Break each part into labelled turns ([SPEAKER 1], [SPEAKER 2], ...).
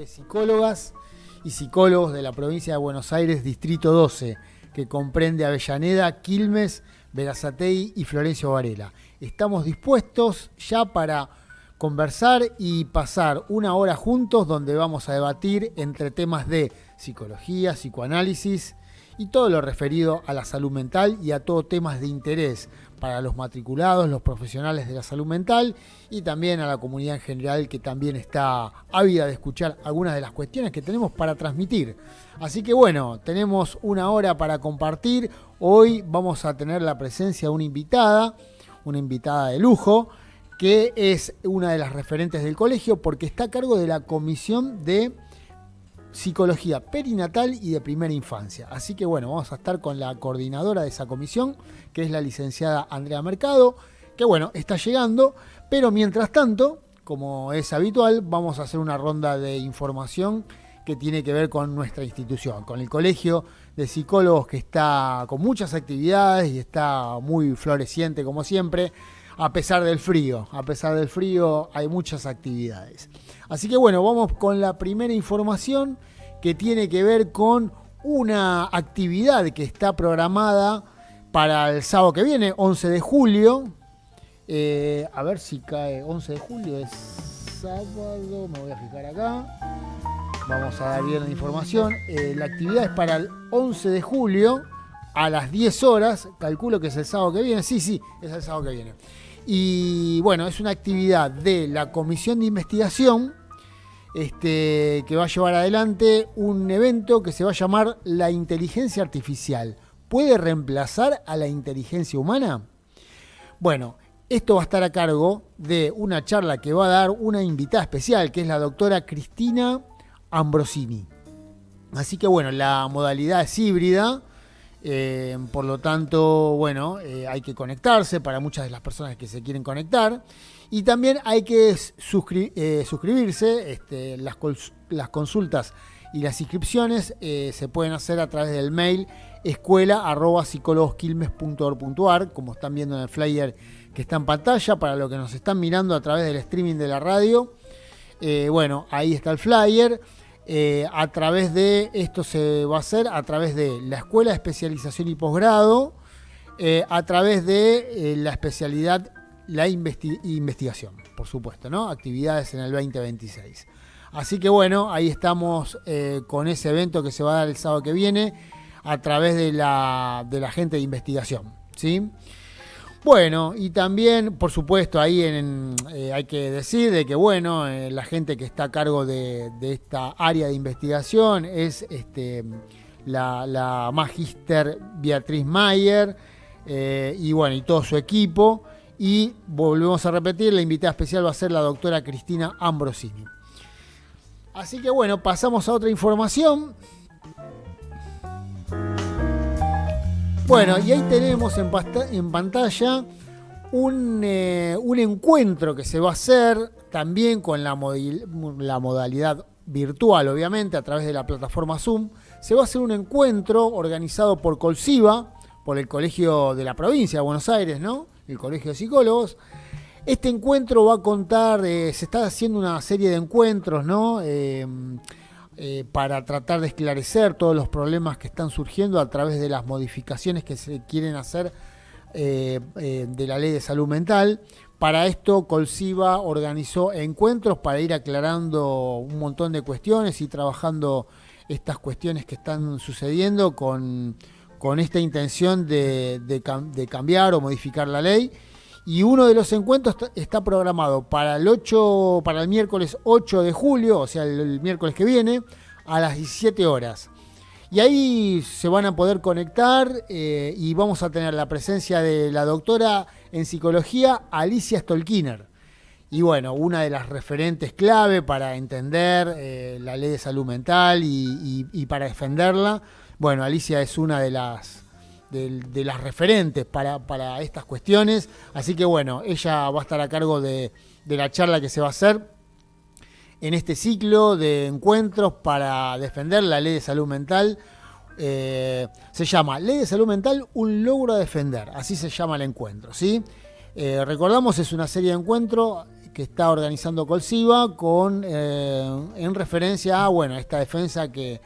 [SPEAKER 1] de psicólogas y psicólogos de la provincia de Buenos Aires, Distrito 12, que comprende Avellaneda, Quilmes, Berazategui y Florencio Varela. Estamos dispuestos ya para conversar y pasar una hora juntos donde vamos a debatir entre temas de psicología, psicoanálisis y todo lo referido a la salud mental y a todo temas de interés para los matriculados, los profesionales de la salud mental y también a la comunidad en general que también está ávida de escuchar algunas de las cuestiones que tenemos para transmitir. Así que bueno, tenemos una hora para compartir. Hoy vamos a tener la presencia de una invitada de lujo, que es una de las referentes del colegio porque está a cargo de la comisión de psicología perinatal y de primera infancia. Así que bueno, vamos a estar con la coordinadora de esa comisión, que es la licenciada Andrea Mercado, que bueno, está llegando, pero mientras tanto, como es habitual, vamos a hacer una ronda de información que tiene que ver con nuestra institución, con el Colegio de Psicólogos, que está con muchas actividades y está muy floreciente como siempre. A pesar del frío hay muchas actividades. Así que bueno, vamos con la primera información que tiene que ver con una actividad que está programada para el sábado que viene, 11 de julio. A ver si cae 11 de julio, es sábado, me voy a fijar acá. Vamos a dar bien la información. La actividad es para el 11 de julio a las 10 horas. Calculo que es el sábado que viene. Sí, es el sábado que viene. Y bueno, es una actividad de la Comisión de Investigación que va a llevar adelante un evento que se va a llamar La Inteligencia Artificial. ¿Puede reemplazar a la inteligencia humana? Bueno, esto va a estar a cargo de una charla que va a dar una invitada especial, que es la doctora Cristina Ambrosini. Así que bueno, la modalidad es híbrida. Por lo tanto, bueno, hay que conectarse para muchas de las personas que se quieren conectar y también hay que suscribirse. Las consultas y las inscripciones se pueden hacer a través del mail escuela@psicologosquilmes.org.ar, como están viendo en el flyer que está en pantalla para los que nos están mirando a través del streaming de la radio. Bueno, ahí está el flyer. A través de esto se va a hacer a través de la Escuela de Especialización y Posgrado, a través de la especialidad, la investigación, por supuesto, ¿no? Actividades en el 2026. Así que bueno, ahí estamos con ese evento que se va a dar el sábado que viene a través de la gente de investigación, ¿sí? Bueno, y también, por supuesto, ahí hay que decir de que, bueno, la gente que está a cargo de esta área de investigación es la magíster Beatriz Mayer, y bueno, y todo su equipo. Y volvemos a repetir, la invitada especial va a ser la doctora Cristina Ambrosini. Así que bueno, pasamos a otra información. Bueno, y ahí tenemos en pantalla un encuentro que se va a hacer también con la modalidad virtual, obviamente, a través de la plataforma Zoom. Se va a hacer un encuentro organizado por Colsiva, por el Colegio de la Provincia de Buenos Aires, ¿no? El Colegio de Psicólogos. Este encuentro va a contar, se está haciendo una serie de encuentros, ¿no? Para tratar de esclarecer todos los problemas que están surgiendo a través de las modificaciones que se quieren hacer de la Ley de Salud Mental. Para esto, Colsiva organizó encuentros para ir aclarando un montón de cuestiones y trabajando estas cuestiones que están sucediendo con esta intención de cambiar o modificar la ley. Y uno de los encuentros está programado para el miércoles 8 de julio, o sea, el miércoles que viene, a las 17 horas. Y ahí se van a poder conectar y vamos a tener la presencia de la doctora en psicología, Alicia Stolkiner. Y bueno, una de las referentes clave para entender la ley de salud mental y para defenderla. Bueno, Alicia es una de las referentes para estas cuestiones. Así que bueno, ella va a estar a cargo de la charla que se va a hacer en este ciclo de encuentros para defender la Ley de Salud Mental. Se llama Ley de Salud Mental, un logro a defender. Así se llama el encuentro, ¿sí? Recordamos, es una serie de encuentros que está organizando Colsiva en referencia a esta defensa que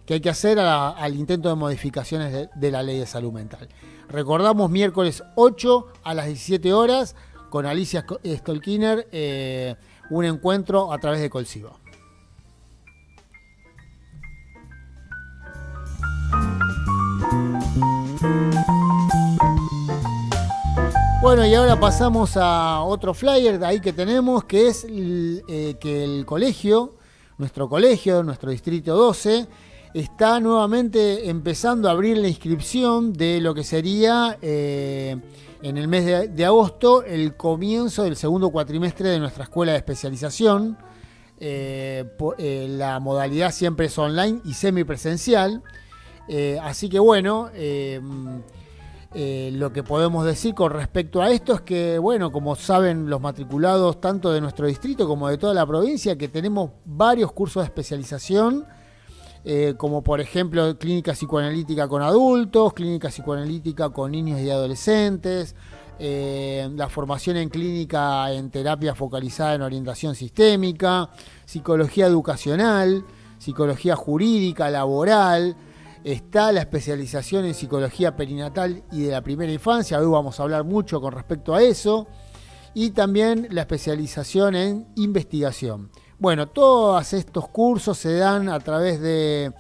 [SPEAKER 1] hay que hacer al intento de modificaciones de la ley de salud mental. Recordamos, miércoles 8 a las 17 horas con Alicia Stolkiner, un encuentro a través de Colsiva. Bueno, y ahora pasamos a otro flyer de ahí que tenemos, que es que el colegio, nuestro distrito 12, está nuevamente empezando a abrir la inscripción de lo que sería en el mes de agosto el comienzo del segundo cuatrimestre de nuestra escuela de especialización. La modalidad siempre es online y semipresencial. Así que bueno, lo que podemos decir con respecto a esto es que, bueno, como saben los matriculados tanto de nuestro distrito como de toda la provincia, que tenemos varios cursos de especialización, como por ejemplo clínica psicoanalítica con adultos, clínica psicoanalítica con niños y adolescentes, la formación en clínica en terapia focalizada en orientación sistémica, psicología educacional, psicología jurídica, laboral. Está la especialización en psicología perinatal y de la primera infancia, hoy vamos a hablar mucho con respecto a eso, y también la especialización en investigación. Bueno, todos estos cursos se dan a través del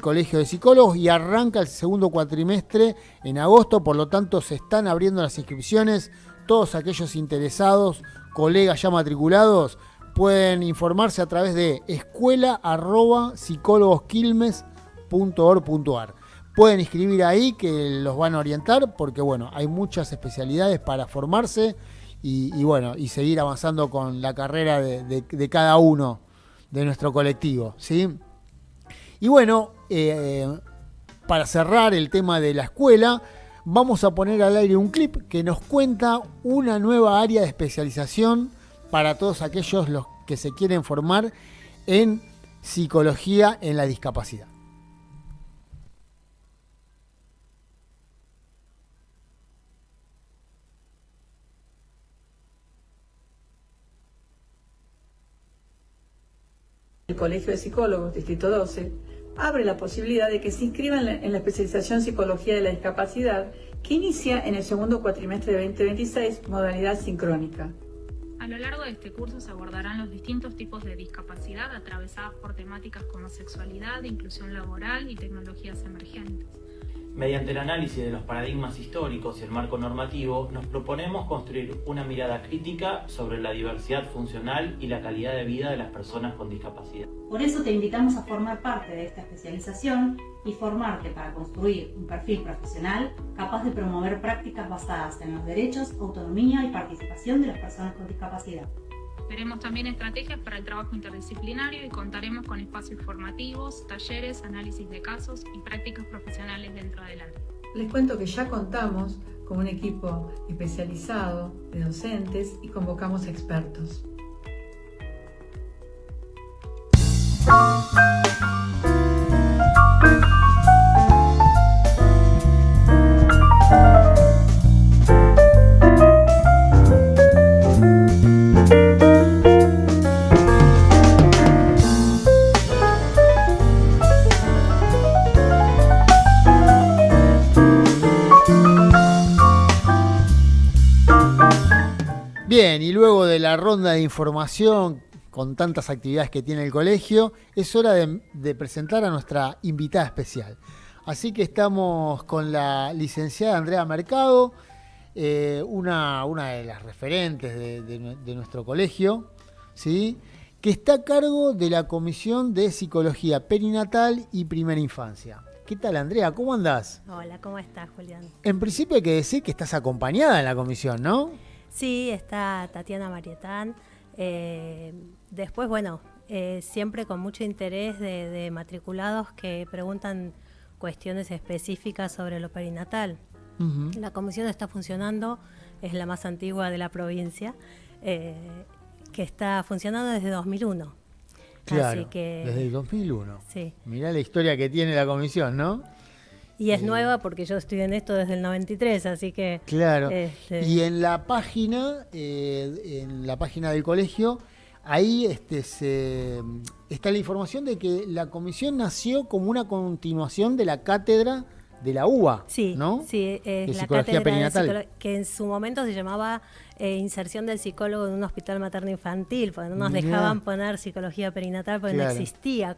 [SPEAKER 1] Colegio de Psicólogos y arranca el segundo cuatrimestre en agosto, por lo tanto se están abriendo las inscripciones. Todos aquellos interesados, colegas ya matriculados, pueden informarse a través de escuela@psicólogosquilmes.org.ar. Pueden inscribir ahí, que los van a orientar, porque bueno, hay muchas especialidades para formarse y seguir avanzando con la carrera de cada uno de nuestro colectivo, ¿sí? Y bueno, para cerrar el tema de la escuela, vamos a poner al aire un clip que nos cuenta una nueva área de especialización para todos aquellos los que se quieren formar en psicología en la discapacidad.
[SPEAKER 2] El Colegio de Psicólogos, Distrito 12, abre la posibilidad de que se inscriban en la especialización Psicología de la Discapacidad, que inicia en el segundo cuatrimestre de 2026, modalidad sincrónica.
[SPEAKER 3] A lo largo de este curso se abordarán los distintos tipos de discapacidad atravesadas por temáticas como sexualidad, inclusión laboral y tecnologías emergentes.
[SPEAKER 4] Mediante el análisis de los paradigmas históricos y el marco normativo, nos proponemos construir una mirada crítica sobre la diversidad funcional y la calidad de vida de las personas con discapacidad.
[SPEAKER 5] Por eso te invitamos a formar parte de esta especialización y formarte para construir un perfil profesional capaz de promover prácticas basadas en los derechos, autonomía y participación de las personas con discapacidad.
[SPEAKER 3] Veremos también estrategias para el trabajo interdisciplinario y contaremos con espacios formativos, talleres, análisis de casos y prácticas profesionales dentro del área.
[SPEAKER 2] Les cuento que ya contamos con un equipo especializado de docentes y convocamos expertos.
[SPEAKER 1] Bien, y luego de la ronda de información con tantas actividades que tiene el colegio, es hora de presentar a nuestra invitada especial. Así que estamos con la licenciada Andrea Mercado, una de las referentes de nuestro colegio, ¿sí? Que está a cargo de la Comisión de Psicología Perinatal y Primera Infancia. ¿Qué tal, Andrea? ¿Cómo andás?
[SPEAKER 6] Hola, ¿cómo estás, Julián?
[SPEAKER 1] En principio hay que decir que estás acompañada en la comisión, ¿no?
[SPEAKER 6] Sí, está Tatiana Marietán. Después, bueno, siempre con mucho interés de matriculados que preguntan cuestiones específicas sobre lo perinatal. Uh-huh. La comisión está funcionando, es la más antigua de la provincia, que está funcionando desde 2001.
[SPEAKER 1] Claro,
[SPEAKER 6] así que,
[SPEAKER 1] desde el 2001.
[SPEAKER 6] Sí.
[SPEAKER 1] Mirá la historia que tiene la comisión, ¿no?
[SPEAKER 6] Y es nueva porque yo estoy en esto desde el 93, así que...
[SPEAKER 1] Claro. Y en la página del colegio, ahí está la información de que la comisión nació como una continuación de la cátedra de la UBA,
[SPEAKER 6] sí,
[SPEAKER 1] ¿no?
[SPEAKER 6] Sí, es
[SPEAKER 1] de
[SPEAKER 6] la
[SPEAKER 1] psicología
[SPEAKER 6] cátedra
[SPEAKER 1] perinatal.
[SPEAKER 6] que en su momento se llamaba inserción del psicólogo en un hospital materno-infantil, porque no nos dejaban poner psicología perinatal porque no existía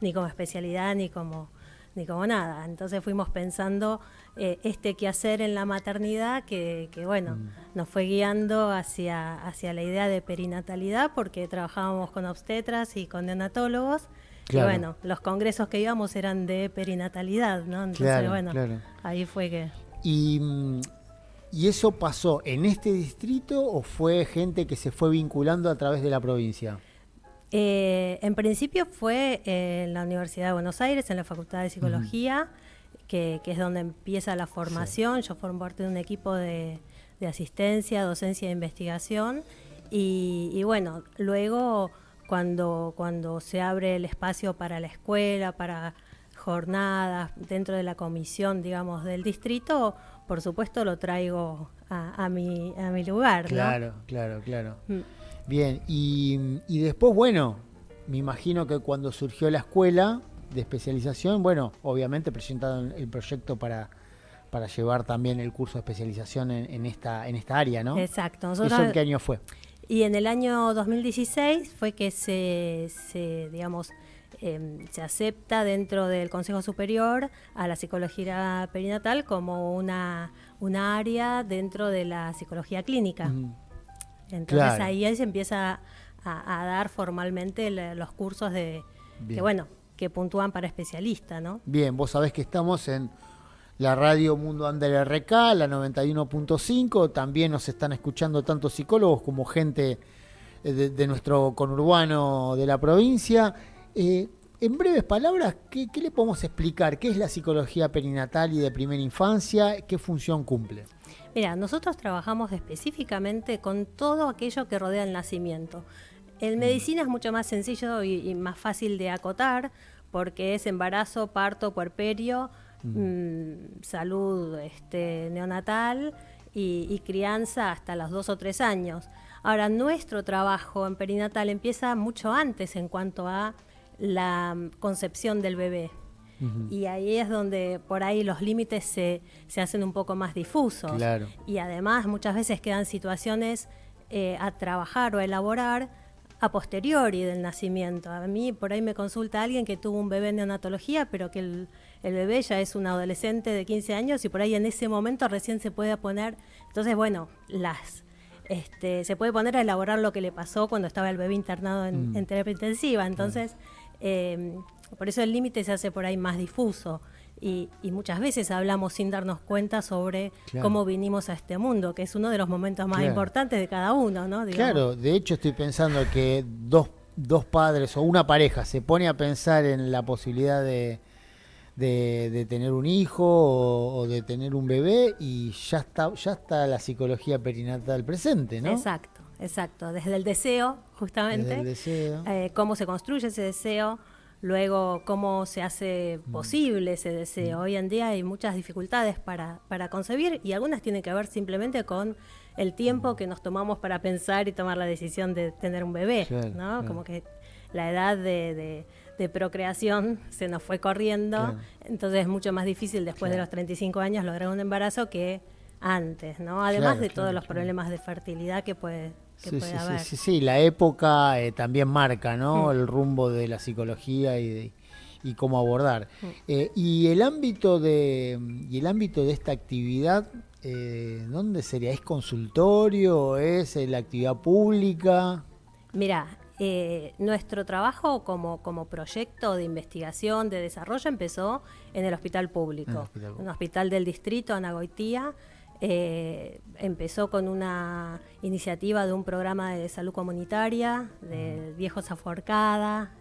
[SPEAKER 6] ni como especialidad ni como nada. Entonces fuimos pensando qué hacer en la maternidad que bueno, nos fue guiando hacia la idea de perinatalidad, porque trabajábamos con obstetras y con neonatólogos. Claro. Y bueno, los congresos que íbamos eran de perinatalidad, ¿no? Entonces, ahí fue que...
[SPEAKER 1] ¿Y eso pasó en este distrito o fue gente que se fue vinculando a través de la provincia?
[SPEAKER 6] En principio fue en la Universidad de Buenos Aires, en la Facultad de Psicología, que es donde empieza la formación. Sí. Yo formo parte de un equipo de asistencia, docencia e investigación. Y bueno, luego... Cuando se abre el espacio para la escuela, para jornadas dentro de la comisión, digamos, del distrito, por supuesto lo traigo a mi lugar, ¿no?
[SPEAKER 1] Claro. Bien, y después, bueno, me imagino que cuando surgió la escuela de especialización, bueno, obviamente presentaron el proyecto para llevar también el curso de especialización en esta área, ¿no?
[SPEAKER 6] Exacto.
[SPEAKER 1] ¿Eso en qué año fue?
[SPEAKER 6] Y en el año 2016 fue que se acepta dentro del Consejo Superior a la psicología perinatal como una área dentro de la psicología clínica. Entonces ahí se empieza a dar formalmente los cursos que puntúan para especialista, ¿no?
[SPEAKER 1] Bien, vos sabés que estamos en la radio Mundo Under RK, la 91.5, también nos están escuchando tanto psicólogos como gente de nuestro conurbano de la provincia. En breves palabras, ¿qué le podemos explicar? ¿Qué es la psicología perinatal y de primera infancia? ¿Qué función cumple?
[SPEAKER 6] Mira, nosotros trabajamos específicamente con todo aquello que rodea el nacimiento. En medicina es mucho más sencillo y más fácil de acotar, porque es embarazo, parto, puerperio, salud neonatal y crianza hasta los 2 o 3 años. Ahora, nuestro trabajo en perinatal empieza mucho antes en cuanto a la concepción del bebé. Y ahí es donde por ahí los límites se hacen un poco más difusos.
[SPEAKER 1] Claro.
[SPEAKER 6] Y además muchas veces quedan situaciones a trabajar o a elaborar a posteriori del nacimiento. A mí por ahí me consulta alguien que tuvo un bebé en neonatología, pero que el bebé ya es un adolescente de 15 años y por ahí en ese momento recién se puede poner. Entonces, bueno, se puede poner a elaborar lo que le pasó cuando estaba el bebé internado en terapia intensiva. Entonces, por eso el límite se hace por ahí más difuso. Y muchas veces hablamos sin darnos cuenta sobre cómo vinimos a este mundo, que es uno de los momentos más importantes de cada uno, ¿no? Digamos. Claro,
[SPEAKER 1] de hecho estoy pensando que dos padres o una pareja se pone a pensar en la posibilidad de tener un hijo o de tener un bebé y ya está la psicología perinatal presente, ¿no?
[SPEAKER 6] Exacto. Desde el deseo, justamente. Desde el deseo. Cómo se construye ese deseo. Luego, cómo se hace posible ese deseo. Hoy en día hay muchas dificultades para concebir y algunas tienen que ver simplemente con el tiempo que nos tomamos para pensar y tomar la decisión de tener un bebé, ¿no? Como que la edad de procreación se nos fue corriendo, entonces es mucho más difícil después de los 35 años lograr un embarazo que antes, ¿no? Además de todos los problemas de fertilidad que puede haber.
[SPEAKER 1] Sí, la época también marca, ¿no? El rumbo de la psicología y cómo abordar. Y el ámbito de esta actividad, ¿dónde sería? ¿Es consultorio? ¿Es la actividad pública?
[SPEAKER 6] Mirá, nuestro trabajo como proyecto de investigación, de desarrollo, empezó en el hospital público, un hospital del distrito, Anagoitía. Empezó con una iniciativa de un programa de salud comunitaria de Viejos Aforcada,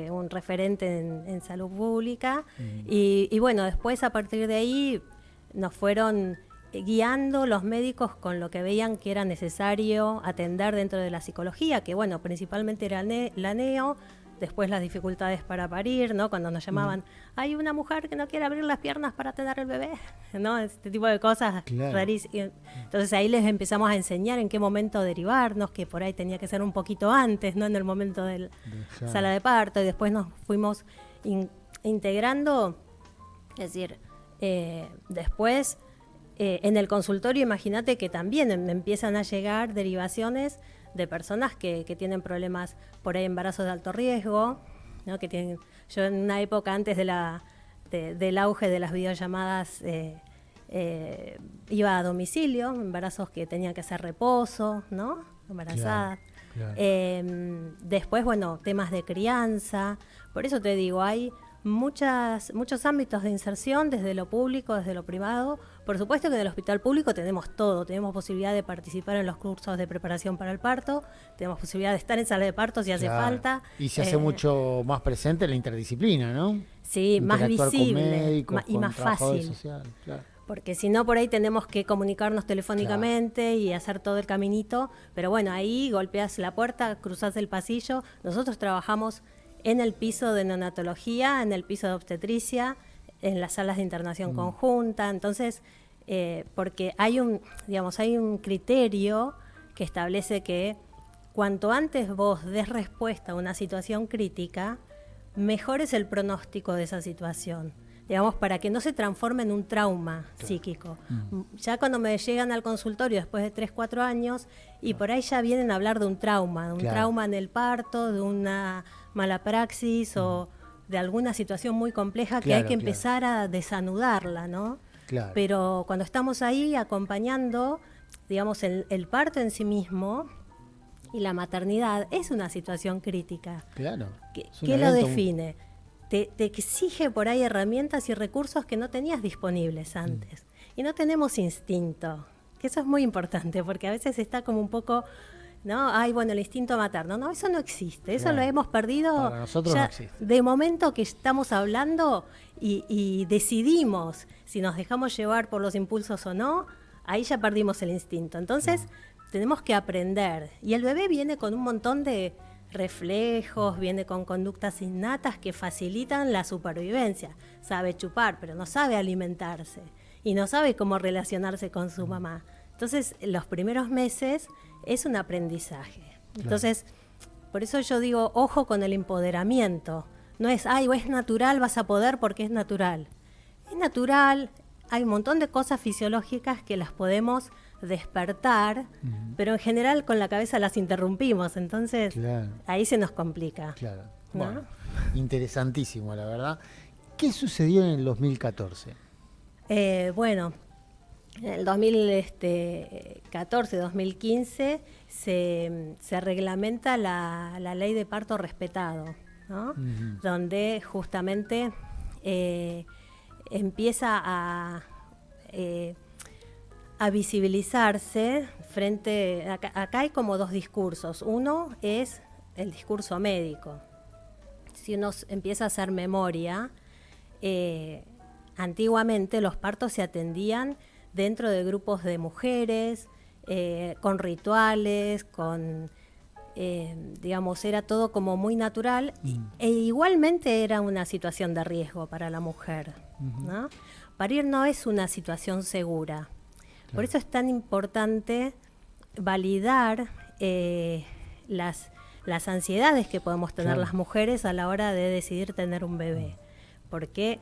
[SPEAKER 6] un referente en salud pública, y bueno, después a partir de ahí nos fueron guiando los médicos con lo que veían que era necesario atender dentro de la psicología, que bueno, principalmente era la neo, después las dificultades para parir, ¿no? Cuando nos llamaban, hay una mujer que no quiere abrir las piernas para tener el bebé, ¿no? Este tipo de cosas rarísimas. Entonces ahí les empezamos a enseñar en qué momento derivarnos, que por ahí tenía que ser un poquito antes, ¿no? En el momento de la sala de parto, y después nos fuimos integrando, es decir, después en el consultorio, imagínate que también empiezan a llegar derivaciones de personas que tienen problemas por ahí, embarazos de alto riesgo, ¿no? Que tienen, yo en una época antes del auge de las videollamadas iba a domicilio, embarazos que tenían que hacer reposo, ¿no? Embarazadas. Claro. Después, bueno, temas de crianza. Por eso te digo, hay muchos ámbitos de inserción, desde lo público, desde lo privado. Por supuesto que en el hospital público tenemos todo, tenemos posibilidad de participar en los cursos de preparación para el parto, tenemos posibilidad de estar en sala de parto si hace falta.
[SPEAKER 1] Y se hace mucho más presente la interdisciplina, ¿no?
[SPEAKER 6] Sí, más visible
[SPEAKER 1] con médicos,
[SPEAKER 6] y más fácil.
[SPEAKER 1] Social, claro.
[SPEAKER 6] Porque si no, por ahí tenemos que comunicarnos telefónicamente y hacer todo el caminito. Pero bueno, ahí golpeas la puerta, cruzas el pasillo. Nosotros trabajamos en el piso de neonatología, en el piso de obstetricia, en las salas de internación conjunta. Entonces, porque hay un criterio que establece que cuanto antes vos des respuesta a una situación crítica, mejor es el pronóstico de esa situación. Digamos, para que no se transforme en un trauma psíquico. Ya cuando me llegan al consultorio después de 3, 4 años, y por ahí ya vienen a hablar de un trauma en el parto, de una mala praxis o de alguna situación muy compleja que hay que empezar a desanudarla, ¿no? Claro. Pero cuando estamos ahí acompañando, digamos, el parto en sí mismo y la maternidad es una situación crítica. Claro. ¿Qué lo define? Te exige por ahí herramientas y recursos que no tenías disponibles antes. Y no tenemos instinto, que eso es muy importante, porque a veces está como un poco, ¿no? Ay, bueno, el instinto materno. No, eso no existe, eso lo hemos perdido.
[SPEAKER 1] Para nosotros no existe.
[SPEAKER 6] De momento que estamos hablando y decidimos si nos dejamos llevar por los impulsos o no, ahí ya perdimos el instinto. Entonces, tenemos que aprender. Y el bebé viene con un montón de reflejos, viene con conductas innatas que facilitan la supervivencia. Sabe chupar, pero no sabe alimentarse y no sabe cómo relacionarse con su mamá. Entonces, los primeros meses es un aprendizaje. Entonces, por eso yo digo, ojo con el empoderamiento. No es, es natural, vas a poder porque es natural. Es natural, hay un montón de cosas fisiológicas que las podemos despertar, pero en general con la cabeza las interrumpimos, entonces ahí se nos complica. Claro. ¿No?
[SPEAKER 1] Bueno, interesantísimo, la verdad. ¿Qué sucedió en el 2014?
[SPEAKER 6] Bueno, en el 2014-2015 se reglamenta la ley de parto respetado, ¿no? Donde justamente empieza a visibilizarse frente. Acá hay como dos discursos. Uno es el discurso médico. Si uno empieza a hacer memoria, antiguamente los partos se atendían dentro de grupos de mujeres, con rituales, digamos, era todo como muy natural, e igualmente era una situación de riesgo para la mujer, ¿no? Parir no es una situación segura. Por eso es tan importante validar las ansiedades que podemos tener las mujeres a la hora de decidir tener un bebé. Porque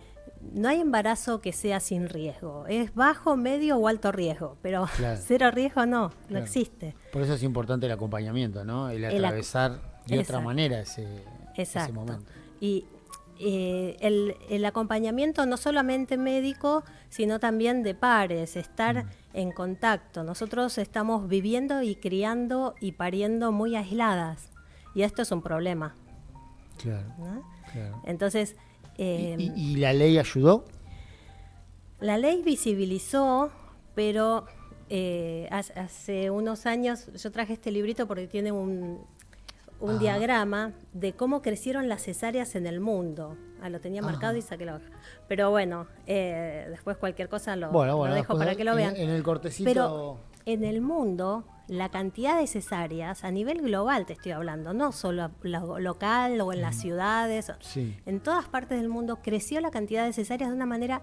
[SPEAKER 6] no hay embarazo que sea sin riesgo. Es bajo, medio o alto riesgo, pero cero riesgo no existe.
[SPEAKER 1] Por eso es importante el acompañamiento, ¿no? El atravesar de otra manera ese momento. Y
[SPEAKER 6] el acompañamiento no solamente médico, sino también de pares, estar en contacto. Nosotros estamos viviendo y criando y pariendo muy aisladas, y esto es un problema.
[SPEAKER 1] Claro.
[SPEAKER 6] ¿No? Entonces,
[SPEAKER 1] ¿Y la ley ayudó?
[SPEAKER 6] La ley visibilizó, pero hace unos años yo traje este librito porque tiene un diagrama de cómo crecieron las cesáreas en el mundo. Lo tenía marcado y saqué la hoja. Pero bueno, después cualquier cosa lo dejo para que lo vean.
[SPEAKER 1] En el cortecito.
[SPEAKER 6] Pero en el mundo la cantidad de cesáreas, a nivel global te estoy hablando, no solo local o en las ciudades,
[SPEAKER 1] Sí.
[SPEAKER 6] en todas partes del mundo creció la cantidad de cesáreas de una manera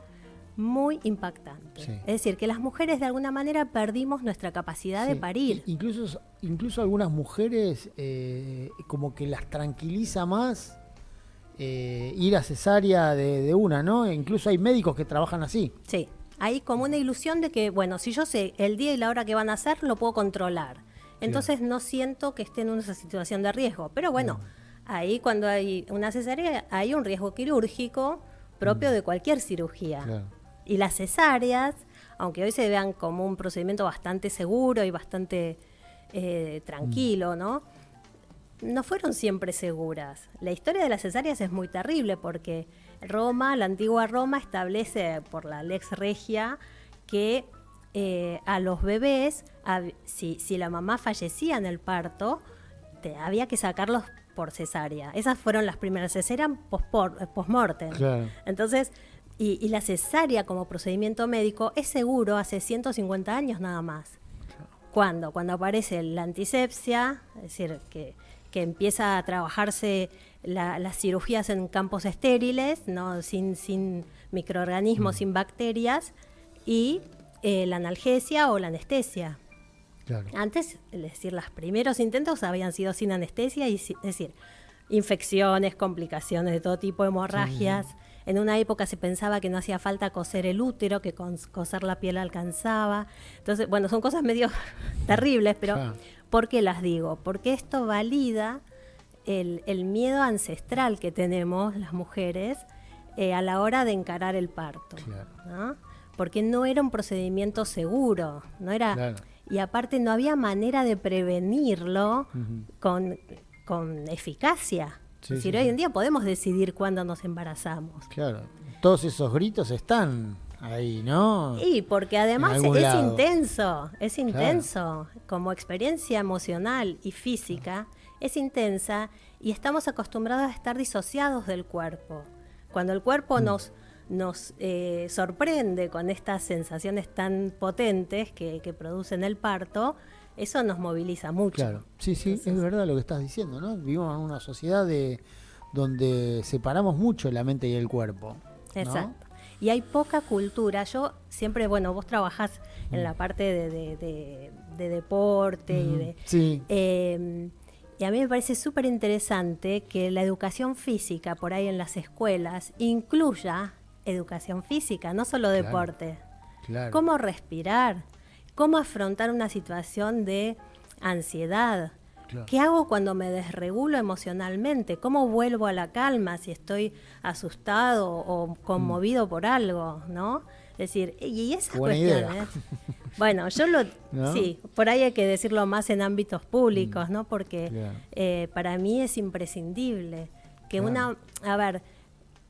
[SPEAKER 6] muy impactante.
[SPEAKER 1] Sí.
[SPEAKER 6] Es decir, que las mujeres de alguna manera perdimos nuestra capacidad de
[SPEAKER 1] Sí,
[SPEAKER 6] parir.
[SPEAKER 1] incluso algunas mujeres como que las tranquiliza más ir a cesárea de una, ¿no? Incluso hay médicos que trabajan así.
[SPEAKER 6] Sí, hay como una ilusión de que, bueno, si yo sé el día y la hora que van a hacer, lo puedo controlar. Entonces no siento que esté en una situación de riesgo. Pero bueno, ahí cuando hay una cesárea hay un riesgo quirúrgico propio de cualquier cirugía.
[SPEAKER 1] Claro.
[SPEAKER 6] Y las cesáreas, aunque hoy se vean como un procedimiento bastante seguro y bastante tranquilo, ¿no? No fueron siempre seguras. La historia de las cesáreas es muy terrible porque Roma, la antigua Roma, establece por la Lex Regia que a los bebés, si la mamá fallecía en el parto, había que sacarlos por cesárea. Esas fueron las primeras, eran post-mortem.
[SPEAKER 1] Claro.
[SPEAKER 6] Entonces, y la cesárea como procedimiento médico es seguro hace 150 años nada más. ¿Cuándo? Cuando aparece la antisepsia, es decir, que empieza a trabajarse las cirugías en campos estériles, ¿no? sin microorganismos, sin bacterias, y la analgesia o la anestesia.
[SPEAKER 1] Claro.
[SPEAKER 6] Antes, es decir, los primeros intentos habían sido sin anestesia, es decir, infecciones, complicaciones de todo tipo, hemorragias. Sí. En una época se pensaba que no hacía falta coser el útero, que con coser la piel alcanzaba. Entonces, bueno, son cosas medio terribles, pero
[SPEAKER 1] Claro.
[SPEAKER 6] ¿por qué las digo? Porque esto valida el miedo ancestral que tenemos las mujeres a la hora de encarar el parto.
[SPEAKER 1] Claro.
[SPEAKER 6] ¿No? Porque no era un procedimiento seguro, no era,
[SPEAKER 1] Claro.
[SPEAKER 6] y aparte no había manera de prevenirlo con eficacia.
[SPEAKER 1] Sí,
[SPEAKER 6] es decir,
[SPEAKER 1] sí,
[SPEAKER 6] hoy
[SPEAKER 1] sí.
[SPEAKER 6] en día podemos decidir cuándo nos embarazamos.
[SPEAKER 1] Claro. Todos esos gritos están ahí, ¿no?
[SPEAKER 6] Y porque además
[SPEAKER 1] En algún lado.
[SPEAKER 6] es intenso, como experiencia emocional y física, es intensa y estamos acostumbrados a estar disociados del cuerpo. Cuando el cuerpo nos sorprende con estas sensaciones tan potentes que producen el parto, eso nos moviliza mucho.
[SPEAKER 1] Claro, sí,
[SPEAKER 6] Entonces,
[SPEAKER 1] es verdad lo que estás diciendo, ¿no? Vivimos en una sociedad donde separamos mucho la mente y el cuerpo, ¿no?
[SPEAKER 6] Exacto. Y hay poca cultura. Yo siempre, bueno, vos trabajás en la parte de deporte y de...
[SPEAKER 1] Sí,
[SPEAKER 6] y a mí me parece súper interesante que la educación física por ahí en las escuelas incluya educación física, no solo
[SPEAKER 1] Claro.
[SPEAKER 6] deporte.
[SPEAKER 1] claro.
[SPEAKER 6] Cómo respirar, cómo afrontar una situación de ansiedad.
[SPEAKER 1] Claro.
[SPEAKER 6] ¿Qué hago cuando me desregulo emocionalmente? ¿Cómo vuelvo a la calma si estoy asustado o conmovido por algo, ¿no? Es decir, y esas
[SPEAKER 1] Buena idea.
[SPEAKER 6] cuestiones. Bueno,
[SPEAKER 1] ¿No?
[SPEAKER 6] sí, por ahí hay que decirlo más en ámbitos públicos, ¿no? Porque
[SPEAKER 1] Claro.
[SPEAKER 6] para mí es imprescindible que
[SPEAKER 1] Claro.
[SPEAKER 6] a ver,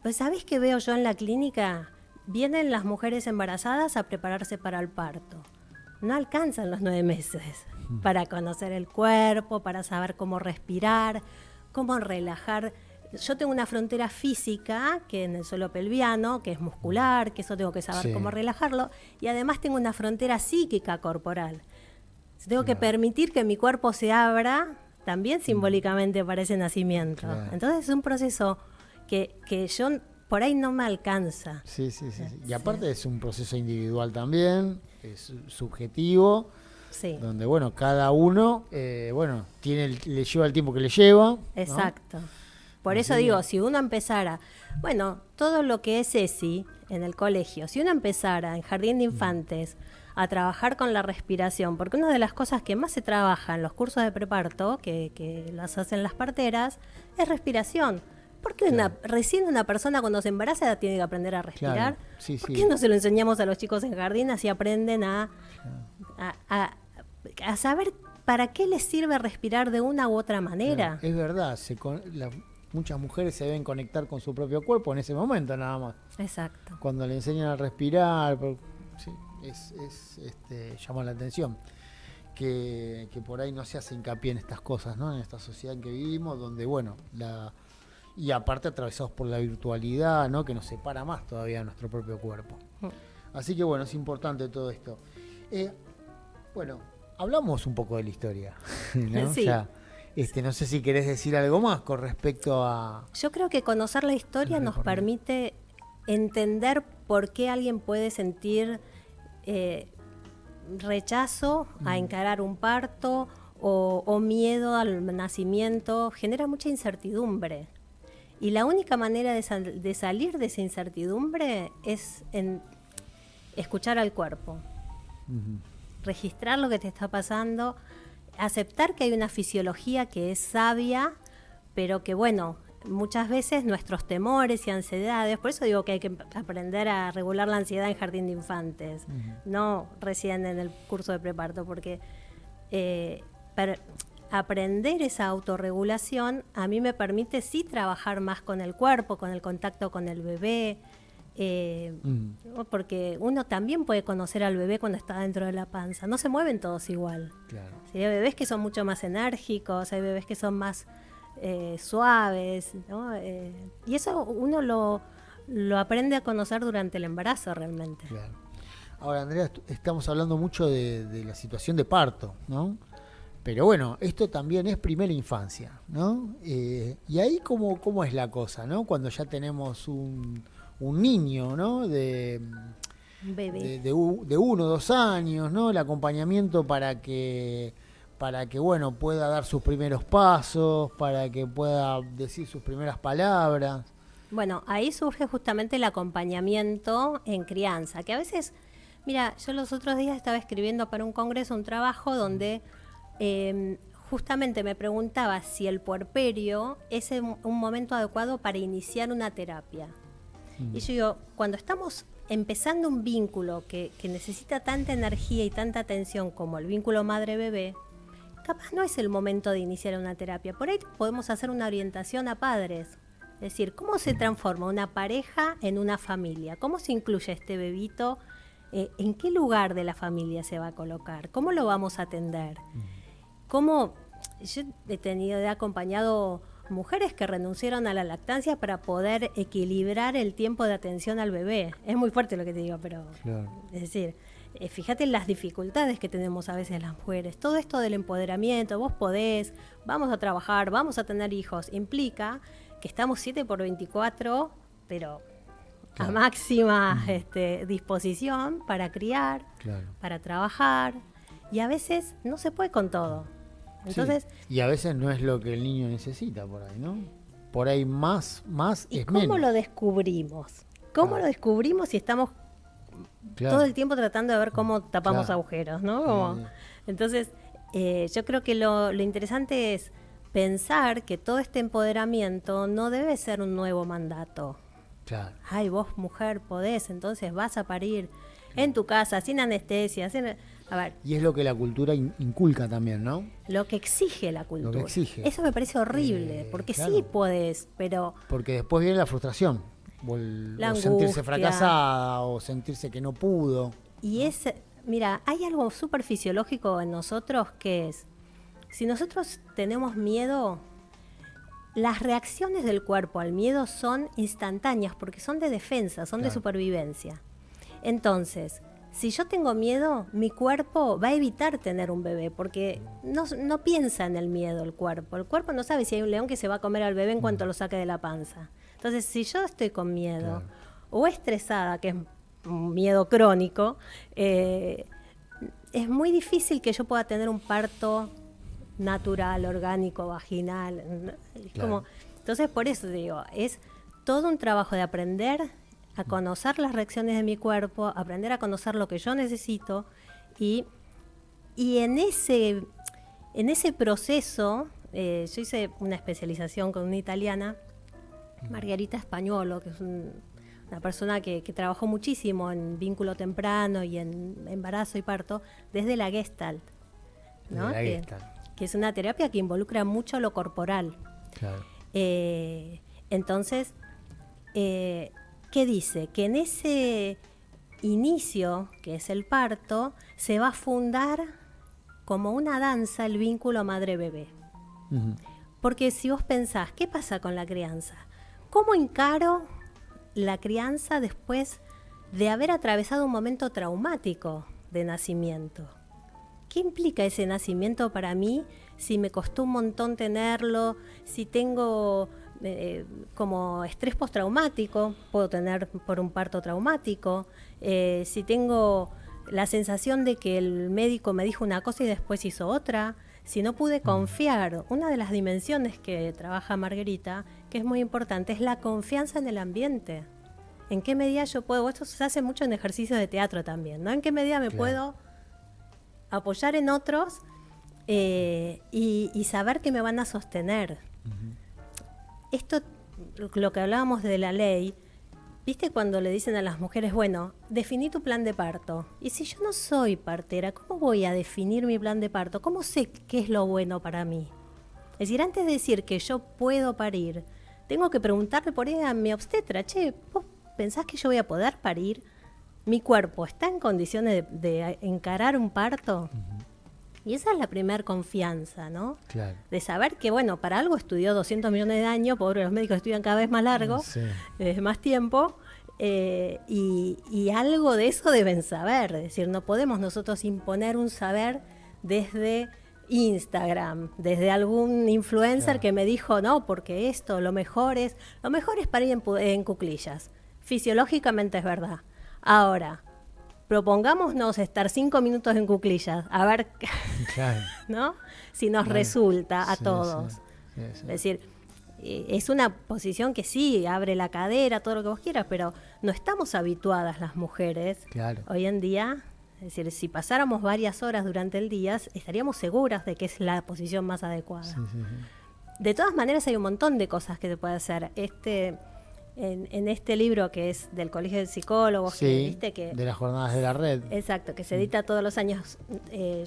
[SPEAKER 6] pues ¿sabés qué veo yo en la clínica? Vienen las mujeres embarazadas a prepararse para el parto. No alcanzan los 9 meses para conocer el cuerpo, para saber cómo respirar, cómo relajar. Yo tengo una frontera física, que en el suelo pelviano, que es muscular, que eso tengo que saber
[SPEAKER 1] Sí.
[SPEAKER 6] cómo relajarlo, y además tengo una frontera psíquica corporal. Tengo que permitir que mi cuerpo se abra, también simbólicamente para ese nacimiento.
[SPEAKER 1] Claro.
[SPEAKER 6] Entonces es un proceso que yo por ahí no me alcanza.
[SPEAKER 1] Sí. Y aparte es un proceso individual también, es subjetivo,
[SPEAKER 6] Sí,
[SPEAKER 1] donde, bueno, cada uno, le lleva el tiempo que le lleva, ¿no?
[SPEAKER 6] exacto. Por
[SPEAKER 1] Así
[SPEAKER 6] eso
[SPEAKER 1] que-
[SPEAKER 6] digo, si uno empezara, bueno, todo lo que es ESI en el colegio, si uno empezara en jardín de infantes a trabajar con la respiración, porque una de las cosas que más se trabaja en los cursos de preparto, que las hacen las parteras, es respiración. Porque recién una persona cuando se embaraza tiene que aprender a respirar.
[SPEAKER 1] Claro, sí,
[SPEAKER 6] ¿Por
[SPEAKER 1] sí.
[SPEAKER 6] qué no se lo enseñamos a los chicos en jardín así aprenden a saber para qué les sirve respirar de una u otra manera?
[SPEAKER 1] Claro, es verdad, muchas mujeres se deben conectar con su propio cuerpo en ese momento nada más.
[SPEAKER 6] Exacto.
[SPEAKER 1] Cuando le enseñan a respirar, sí, llama la atención. Que por ahí no se hace hincapié en estas cosas, ¿no? En esta sociedad en que vivimos, donde, bueno, y aparte atravesados por la virtualidad, ¿no? Que nos separa más todavía de nuestro propio cuerpo. Así que, bueno, es importante todo esto. Bueno, hablamos un poco de la historia, ¿no?
[SPEAKER 6] Sí.
[SPEAKER 1] Ya, no sé si querés decir algo más con respecto a...
[SPEAKER 6] Yo creo que conocer la historia nos permite entender por qué alguien puede sentir rechazo a encarar un parto o miedo al nacimiento. Genera mucha incertidumbre. Y la única manera de salir de esa incertidumbre es en escuchar al cuerpo. Registrar lo que te está pasando, aceptar que hay una fisiología que es sabia, pero que bueno, muchas veces nuestros temores y ansiedades, por eso digo que hay que aprender a regular la ansiedad en jardín de infantes, no recién en el curso de preparto, porque aprender esa autorregulación a mí me permite sí trabajar más con el cuerpo, con el contacto con el bebé, porque uno también puede conocer al bebé cuando está dentro de la panza. No se mueven todos igual.
[SPEAKER 1] Claro.
[SPEAKER 6] Sí, hay bebés que son mucho más enérgicos, hay bebés que son más suaves, ¿no? Y eso uno lo aprende a conocer durante el embarazo realmente.
[SPEAKER 1] Claro. Ahora, Andrea, estamos hablando mucho de la situación de parto, ¿no? Pero bueno, esto también es primera infancia, ¿no? Y ahí cómo es la cosa, ¿no? Cuando ya tenemos un niño, ¿no? De 1 o 2 años, ¿no? El acompañamiento para que bueno, pueda dar sus primeros pasos, para que pueda decir sus primeras palabras.
[SPEAKER 6] Bueno, ahí surge justamente el acompañamiento en crianza, que a veces, mira, yo los otros días estaba escribiendo para un congreso un trabajo donde justamente me preguntaba si el puerperio es un momento adecuado para iniciar una terapia. Y yo digo, cuando estamos empezando un vínculo que necesita tanta energía y tanta atención como el vínculo madre-bebé, capaz no es el momento de iniciar una terapia. Por ahí podemos hacer una orientación a padres. Es decir, ¿cómo se transforma una pareja en una familia? ¿Cómo se incluye este bebito? ¿En qué lugar de la familia se va a colocar? ¿Cómo lo vamos a atender? ¿Cómo? Yo he acompañado mujeres que renunciaron a la lactancia para poder equilibrar el tiempo de atención al bebé. Es muy fuerte lo que te digo, pero claro. Es decir, fíjate en las dificultades que tenemos a veces las mujeres. Todo esto del empoderamiento, vos podés, vamos a trabajar, vamos a tener hijos, implica que estamos 7x24, pero claro, a máxima disposición para criar, claro, para trabajar, y a veces no se puede con todo. Entonces,
[SPEAKER 1] sí. Y a veces no es lo que el niño necesita por ahí, ¿no? Por ahí más
[SPEAKER 6] ¿y
[SPEAKER 1] es
[SPEAKER 6] cómo
[SPEAKER 1] menos?
[SPEAKER 6] Lo descubrimos? ¿Cómo lo descubrimos si estamos todo el tiempo tratando de ver cómo tapamos agujeros, ¿no? Como, entonces, yo creo que lo interesante es pensar que todo este empoderamiento no debe ser un nuevo mandato.
[SPEAKER 1] Claro.
[SPEAKER 6] Ay, vos mujer podés, entonces vas a parir en tu casa, sin anestesia, a ver.
[SPEAKER 1] Y es lo que la cultura inculca también, ¿no?
[SPEAKER 6] Lo que exige la cultura.
[SPEAKER 1] Lo que exige.
[SPEAKER 6] Eso me parece horrible, porque claro, sí podés, pero...
[SPEAKER 1] Porque después viene la frustración, o sentirse fracasada, o sentirse que no pudo.
[SPEAKER 6] Y mira, hay algo súper fisiológico en nosotros que es, si nosotros tenemos miedo, las reacciones del cuerpo al miedo son instantáneas, porque son de defensa, son de supervivencia. Entonces, si yo tengo miedo, mi cuerpo va a evitar tener un bebé, porque no piensa en el miedo el cuerpo. El cuerpo no sabe si hay un león que se va a comer al bebé en cuanto lo saque de la panza. Entonces, si yo estoy con miedo o estresada, que es un miedo crónico, es muy difícil que yo pueda tener un parto natural, orgánico, vaginal. Entonces, por eso digo, es todo un trabajo de aprender a conocer las reacciones de mi cuerpo, aprender a conocer lo que yo necesito y en ese proceso, yo hice una especialización con una italiana, Margherita Spagnuolo, que es una persona que trabajó muchísimo en vínculo temprano y en embarazo y parto, desde la Gestalt, ¿no? Que es una terapia que involucra mucho lo corporal. Claro. Entonces, ¿qué dice? Que en ese inicio, que es el parto, se va a fundar como una danza el vínculo madre-bebé. Uh-huh. Porque si vos pensás, ¿qué pasa con la crianza? ¿Cómo encaro la crianza después de haber atravesado un momento traumático de nacimiento? ¿qué implica ese nacimiento para mí? Si me costó un montón tenerlo, si tengo como estrés postraumático, puedo tener por un parto traumático, si tengo la sensación de que el médico me dijo una cosa y después hizo otra, si no pude confiar. Una de las dimensiones que trabaja Margarita, que es muy importante, es la confianza en el ambiente. ¿En qué medida yo puedo? Esto se hace mucho en ejercicios de teatro también, ¿no? ¿En qué medida me puedo apoyar en otros y saber que me van a sostener? Esto, lo que hablábamos de la ley, ¿viste cuando le dicen a las mujeres, bueno, definí tu plan de parto? Y si yo no soy partera, ¿cómo voy a definir mi plan de parto? ¿Cómo sé qué es lo bueno para mí? Es decir, antes de decir que yo puedo parir, tengo que preguntarle por ahí a mi obstetra, che, ¿vos pensás que yo voy a poder parir? ¿Mi cuerpo está en condiciones de encarar un parto? Y esa es la primera confianza, ¿no?
[SPEAKER 1] Claro.
[SPEAKER 6] De saber que, bueno, para algo estudió 200 millones de años, pobre, los médicos estudian cada vez más largo, más tiempo, y algo de eso deben saber. Es decir, no podemos nosotros imponer un saber desde Instagram, desde algún influencer que me dijo, no, porque esto, lo mejor es para ir en cuclillas. Fisiológicamente es verdad. Ahora, propongámonos estar 5 minutos en cuclillas, a ver, ¿no? Si nos resulta a todos.
[SPEAKER 1] Sí.
[SPEAKER 6] Es decir, es una posición que sí, abre la cadera, todo lo que vos quieras, pero no estamos habituadas las mujeres hoy en día. Es decir, si pasáramos varias horas durante el día, estaríamos seguras de que es la posición más adecuada. De todas maneras, hay un montón de cosas que se puede hacer. En este libro que es del Colegio de Psicólogos, ¿viste? De
[SPEAKER 1] las jornadas de la red.
[SPEAKER 6] Exacto, que se edita todos los años.